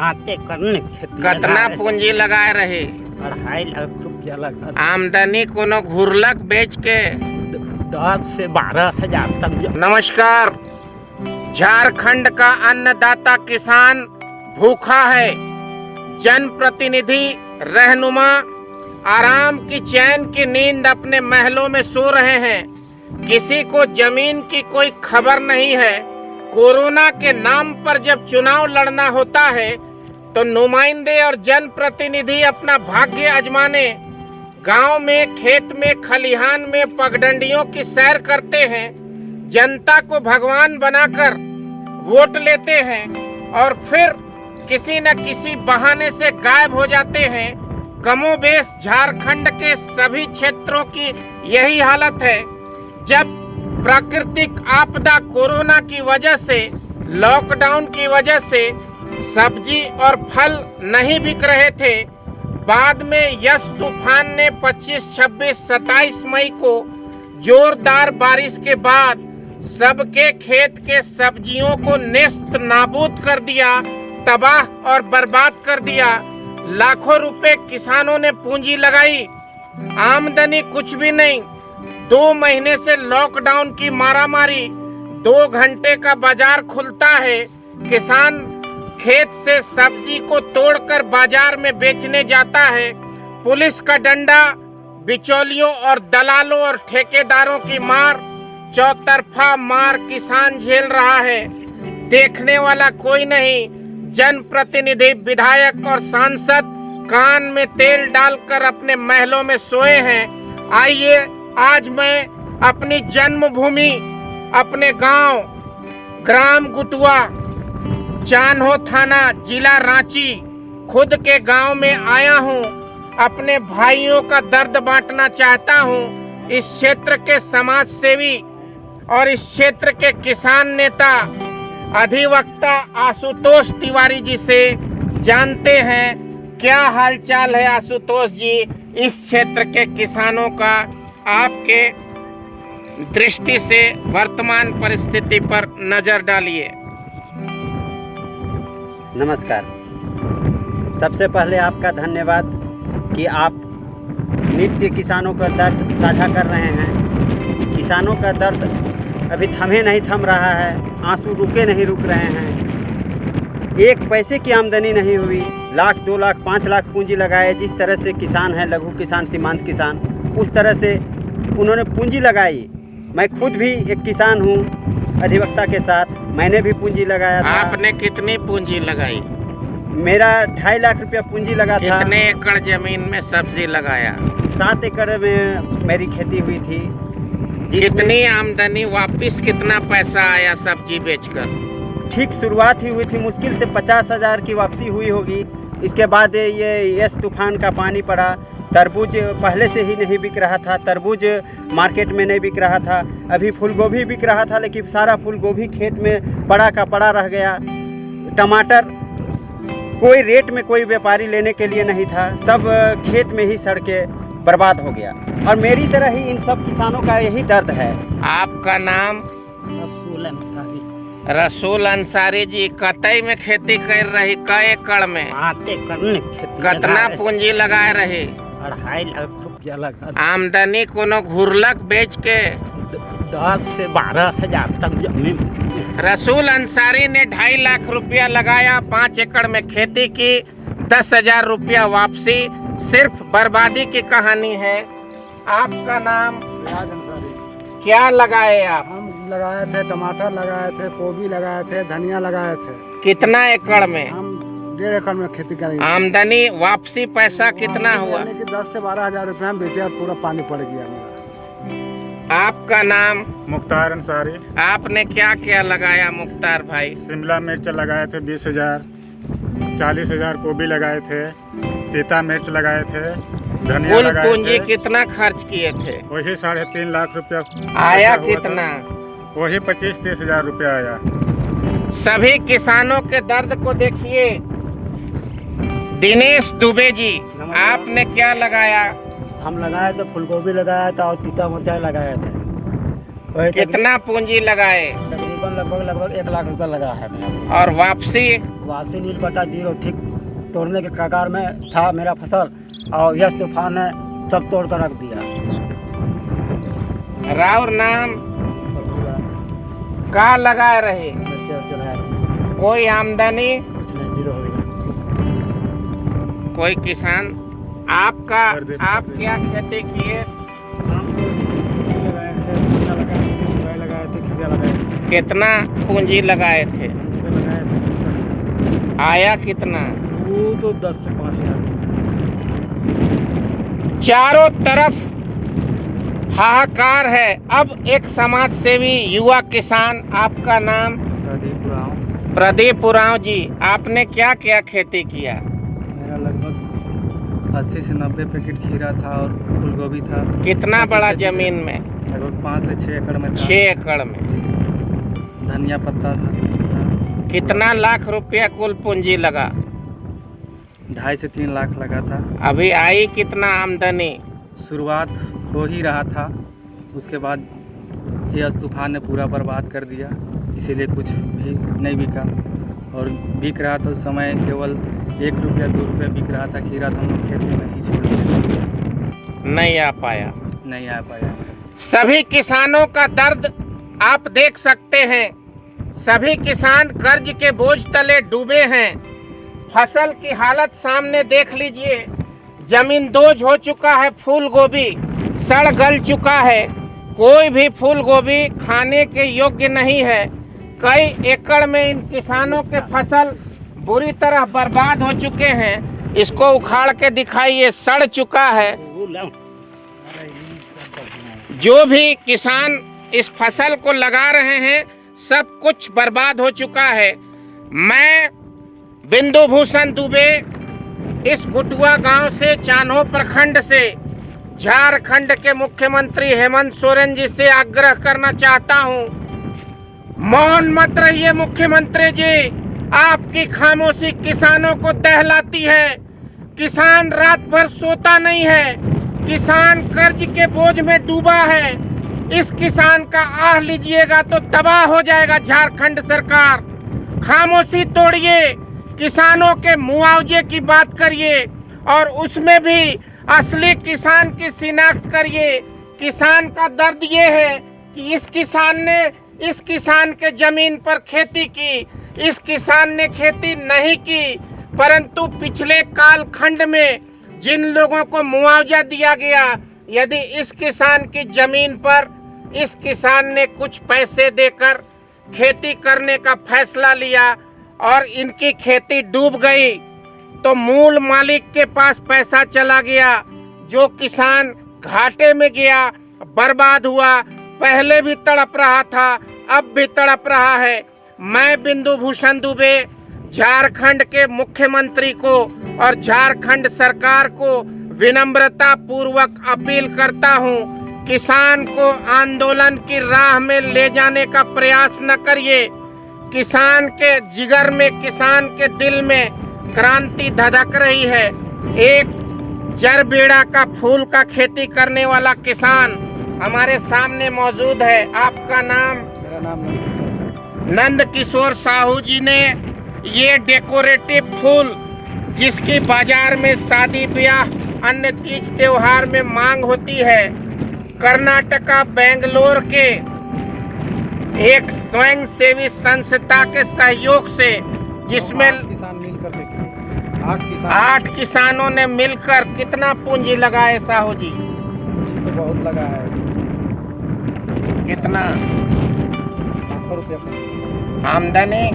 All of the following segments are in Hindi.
पाँच करने कितना पूंजी लगाए रहे? 2.5 लाख रुपया लगा। आमदनी कोनो घुरलक बेच के 10 से 12 हजार तक। नमस्कार। झारखंड का अन्नदाता किसान भूखा है। जनप्रतिनिधि रहनुमा आराम की चैन की नींद अपने महलों में सो रहे हैं। किसी को जमीन की कोई खबर नहीं है। कोरोना के नाम पर जब चुनाव लड़ना होता है तो नुमाइंदे और जनप्रतिनिधि अपना भाग्य आजमाने गांव में, खेत में, खलिहान में पगडंडियों की सैर करते हैं। जनता को भगवान बनाकर वोट लेते हैं और फिर किसी न किसी बहाने से गायब हो जाते हैं। कमोबेश झारखंड के सभी क्षेत्रों की यही हालत है। जब प्राकृतिक आपदा कोरोना की वजह से, लॉकडाउन की वजह से सब्जी और फल नहीं बिक रहे थे, बाद में यस तूफान ने 25, 26, 27 मई को जोरदार बारिश के बाद सबके खेत के सब्जियों को नेस्त नाबूद कर दिया, तबाह और बर्बाद कर दिया। लाखों रुपए किसानों ने पूंजी लगाई, आमदनी कुछ भी नहीं। 2 महीने से लॉकडाउन की मारामारी, 2 घंटे का बाजार खुलता है। किसान खेत से सब्जी को तोड़कर बाजार में बेचने जाता है। पुलिस का डंडा, बिचौलियों और दलालों और ठेकेदारों की मार, चौतरफा मार किसान झेल रहा है। देखने वाला कोई नहीं। जनप्रतिनिधि, विधायक और सांसद कान में तेल डालकर अपने महलों में सोए हैं। आइए आज मैं अपनी जन्मभूमि, अपने गांव ग्राम गुटुआ, चान्हो थाना, जिला रांची, खुद के गांव में आया हूं। अपने भाइयों का दर्द बांटना चाहता हूं। इस क्षेत्र के समाज सेवी और इस क्षेत्र के किसान नेता अधिवक्ता आशुतोष तिवारी जी से जानते हैं क्या हालचाल है। आशुतोष जी, इस क्षेत्र के किसानों का आपके दृष्टि से वर्तमान परिस्थिति पर नजर डालिए। नमस्कार। सबसे पहले आपका धन्यवाद कि आप नित्य किसानों का दर्द साझा कर रहे हैं। किसानों का दर्द अभी थमे नहीं थम रहा है, आंसू रुके नहीं रुक रहे हैं। 1 पैसे की आमदनी नहीं हुई। 1 लाख, 2 लाख, 5 लाख पूंजी लगाए। जिस तरह से किसान है, लघु किसान, सीमांत किसान, उस तरह से उन्होंने पूंजी लगाई। मैं खुद भी एक किसान हूँ, अधिवक्ता के साथ मैंने भी पूंजी लगाया था। आपने कितनी पूंजी लगाई? मेरा 2.5 लाख रुपया पूंजी लगा था। कितने एकड़ जमीन में सब्जी लगाया? 7 एकड़ में मेरी खेती हुई थी। कितनी आमदनी, वापस कितना पैसा आया सब्जी बेचकर? ठीक शुरुआत ही हुई थी, मुश्किल से 50,000 की वापसी हुई होगी। इसके बाद ये यस तूफान का पानी पड़ा। तरबूज पहले से ही नहीं बिक रहा था, तरबूज मार्केट में नहीं बिक रहा था। अभी फूलगोभी बिक रहा था, लेकिन सारा फूलगोभी खेत में पड़ा का पड़ा रह गया। टमाटर कोई रेट में कोई व्यापारी लेने के लिए नहीं था, सब खेत में ही सड़ के बर्बाद हो गया। और मेरी तरह ही इन सब किसानों का यही दर्द है। आपका नाम? रसूल अंसारी। रसूल अंसारी जी, कतई में खेती कर रही, क एकड़ में? 5 करने। कितना पूंजी लगाए रहे? 2.5 लाख रुपया लगा। आमदनी कोनो घुरलक बेच के 10 से 12 हजार तक जमीन। रसूल अंसारी ने 2.5 लाख रुपया लगाया, 5 एकड़ में खेती की, 10,000 रुपया वापसी। सिर्फ बर्बादी की कहानी है। आपका नाम? रियाज अंसारी। क्या लगाए आप? हम लगाए थे, टमाटर लगाए थे, गोभी लगाए थे, धनिया लगाए थे। कितना एकड़ में? हम 1.5 एकड़ में खेती करेंगे। आमदनी, वापसी पैसा कितना हुआ? 10 से 12 हजार रुपये हम बेचे और पूरा पानी पड़ गया मेरा। आपका नाम? मुख्तार अंसारी। आपने क्या क्या लगाया मुख्तार भाई? शिमला मिर्च लगाए थे 20,000, 40,000 गोभी लगाए थे, तीता मिर्च लगाए थे, धनिया कुल लगाए पूंजी थे। कितना खर्च किए थे? वही 3.5 लाख रुपया आया हुआ था। कितना? वही 25-30 हजार रुपया आया। सभी किसानों के दर्द को देखिए। दिनेश दुबे जी, आपने क्या लगाया? हम लगाए थे, फूलगोभी लगाया था और तीता मिर्चाई लगाए थे। कितना पूंजी लगाए? तकरीबन तकरीबन लगभग 1 लाख रुपया लगा है मेरा। और वापसी? वापसी नील बटा 0 ठीक तोड़ने के कगार में था मेरा फसल, और यश तूफान ने सब तोड़ कर रख दिया। राउर नाम का लगाए रहे? कोई आमदनी? कुछ नहीं, 0 हो गया। कोई किसान? आप क्या खेती किए? लगाए थे, खीरा लगाए थे। कितना पूंजी लगाए थे? उसमें लगाए थे 70,000। आया कितना? वो तो 10 से 5 हज़ार। चारों तरफ हाहाकार है। अब एक समाज सेवी युवा किसान, आपका नाम? प्रदीप उरांव जी, आपने क्या क्या खेती किया? मेरा लगभग 80 से 90 पैकेट खीरा था और फूल गोभी था। कितना बड़ा जमीन में? लगभग 5 से 6 एकड़ में था। 6 एकड़ में। धनिया पत्ता था। कितना लाख रुपया कुल पूंजी लगा? 2.5 से 3 लाख लगा था। अभी आई कितना आमदनी? शुरुआत हो ही रहा था, उसके बाद यश तूफान ने पूरा बर्बाद कर दिया, इसीलिए कुछ भी नहीं बिका। और बिक रहा था उस समय केवल 1 रुपया 2 रुपया बिक रहा था खीरा, तो हम लोग खेती में ही छोड़ दिया। नहीं आ पाया। सभी किसानों का दर्द आप देख सकते हैं। सभी किसान कर्ज के बोझ तले डूबे हैं। फसल की हालत सामने देख लीजिए। जमीन दोज हो चुका है। फूल गोभी सड़ गल चुका है। कोई भी फूल गोभी खाने के योग्य नहीं है। कई एकड़ में इन किसानों के फसल बुरी तरह बर्बाद हो चुके हैं। इसको उखाड़ के दिखाइए, सड़ चुका है। जो भी किसान इस फसल को लगा रहे हैं, सब कुछ बर्बाद हो चुका है। मैं बिंदु भूषण दुबे इस गुटुआ गांव से, चान्हो प्रखंड से, झारखंड के मुख्यमंत्री हेमंत सोरेन जी से आग्रह करना चाहता हूं, मौन मत रहिए मुख्यमंत्री जी। आपकी खामोशी किसानों को दहलाती है। किसान रात भर सोता नहीं है। किसान कर्ज के बोझ में डूबा है। इस किसान का आह लीजिएगा तो तबाह हो जाएगा झारखंड सरकार। खामोशी तोड़िए, किसानों के मुआवजे की बात करिए और उसमें भी असली किसान की शिनाख्त करिए। किसान का दर्द ये है कि इस किसान के जमीन पर खेती की, इस किसान ने खेती नहीं की, परंतु पिछले कालखंड में जिन लोगों को मुआवजा दिया गया, यदि इस किसान की जमीन पर इस किसान ने कुछ पैसे देकर खेती करने का फैसला लिया और इनकी खेती डूब गई, तो मूल मालिक के पास पैसा चला गया। जो किसान घाटे में गया, बर्बाद हुआ, पहले भी तड़प रहा था, अब भी तड़प रहा है। मैं बिंदु भूषण दुबे झारखंड के मुख्यमंत्री को और झारखंड सरकार को विनम्रता पूर्वक अपील करता हूं, किसान को आंदोलन की राह में ले जाने का प्रयास न करिए। किसान के जिगर में, किसान के दिल में क्रांति धधक रही है। एक जरबेड़ा का फूल का खेती करने वाला किसान हमारे सामने मौजूद है। आपका नाम? मेरा नाम नंद किशोर साहू जी ने ये डेकोरेटिव फूल, जिसकी बाजार में शादी ब्याह, अन्य तीज त्योहार में मांग होती है, कर्नाटका बेंगलोर के एक स्वयं सेवी संस्था के सहयोग से, जिसमें 8 किसानों ने मिलकर कितना पूंजी लगाए साहू जी? तो बहुत लगा है। कितना? लाखों रुपया। आमदनी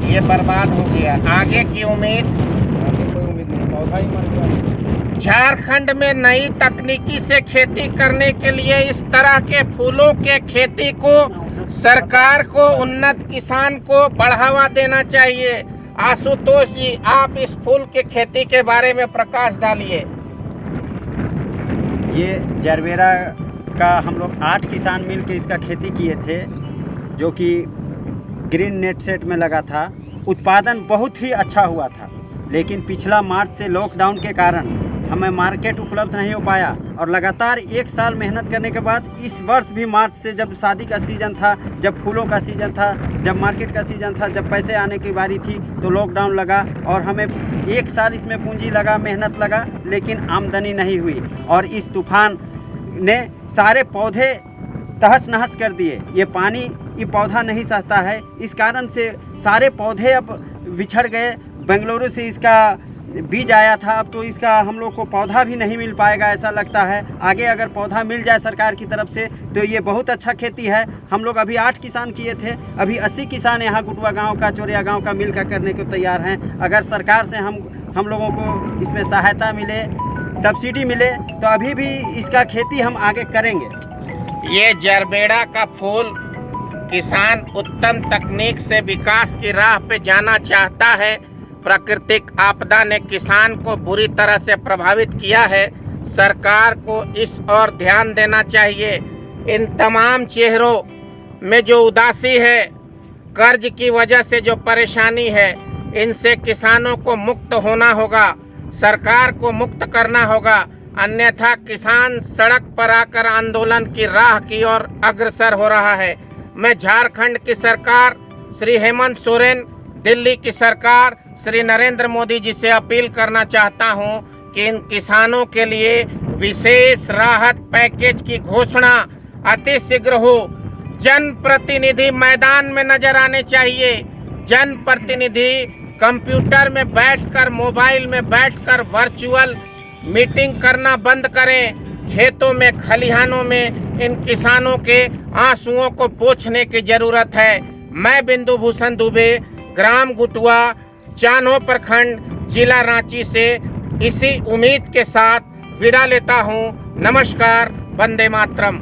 ये बर्बाद हो गया। आगे की उम्मीद? आगे कोई उम्मीद नहीं, पौधा ही मर गया। झारखंड में नई तकनीकी से खेती करने के लिए इस तरह के फूलों के खेती को सरकार को, उन्नत किसान को बढ़ावा देना चाहिए। आशुतोष जी, आप इस फूल की खेती के बारे में प्रकाश डालिए। ये जरबेरा का हम लोग 8 किसान मिल के इसका खेती किए थे, जो कि ग्रीन नेट सेट में लगा था। उत्पादन बहुत ही अच्छा हुआ था, लेकिन पिछला मार्च से लॉकडाउन के कारण हमें मार्केट उपलब्ध नहीं हो पाया और लगातार 1 साल मेहनत करने के बाद इस वर्ष भी मार्च से, जब शादी का सीज़न था, जब फूलों का सीज़न था, जब मार्केट का सीज़न था, जब पैसे आने की बारी थी, तो लॉकडाउन लगा और हमें 1 साल इसमें पूंजी लगा, मेहनत लगा, लेकिन आमदनी नहीं हुई। और इस तूफान ने सारे पौधे तहस नहस कर दिए। ये पानी ये पौधा नहीं सहता है, इस कारण से सारे पौधे अब बिछड़ गए। बेंगलुरु से इसका बीज आया था, अब तो इसका हम लोग को पौधा भी नहीं मिल पाएगा ऐसा लगता है। आगे अगर पौधा मिल जाए सरकार की तरफ से तो ये बहुत अच्छा खेती है। हम लोग अभी 8 किसान किए थे, अभी 80 किसान यहाँ गुटवा गांव का, चोरिया गांव का मिलकर करने को तैयार हैं। अगर सरकार से हम लोगों को इसमें सहायता मिले, सब्सिडी मिले, तो अभी भी इसका खेती हम आगे करेंगे। ये जरबेड़ा का फूल किसान उत्तम तकनीक से विकास की राह पे जाना चाहता है। प्राकृतिक आपदा ने किसान को बुरी तरह से प्रभावित किया है। सरकार को इस ओर ध्यान देना चाहिए। इन तमाम चेहरों में जो उदासी है, कर्ज की वजह से जो परेशानी है, इनसे किसानों को मुक्त होना होगा, सरकार को मुक्त करना होगा, अन्यथा किसान सड़क पर आकर आंदोलन की राह की ओर अग्रसर हो रहा है। मैं झारखंड की सरकार श्री हेमंत सोरेन, दिल्ली की सरकार श्री नरेंद्र मोदी जी से अपील करना चाहता हूं कि इन किसानों के लिए विशेष राहत पैकेज की घोषणा अतिशीघ्र हो। जनप्रतिनिधि मैदान में नजर आने चाहिए। जनप्रतिनिधि कंप्यूटर में बैठकर, मोबाइल में बैठकर वर्चुअल मीटिंग करना बंद करें। खेतों में, खलिहानों में इन किसानों के आंसुओं को पोंछने की जरूरत है। मैं बिंदु भूषण दुबे, ग्राम गुटवा, चान्हो प्रखंड, जिला रांची से इसी उम्मीद के साथ विदा लेता हूं। नमस्कार, वंदे मातरम।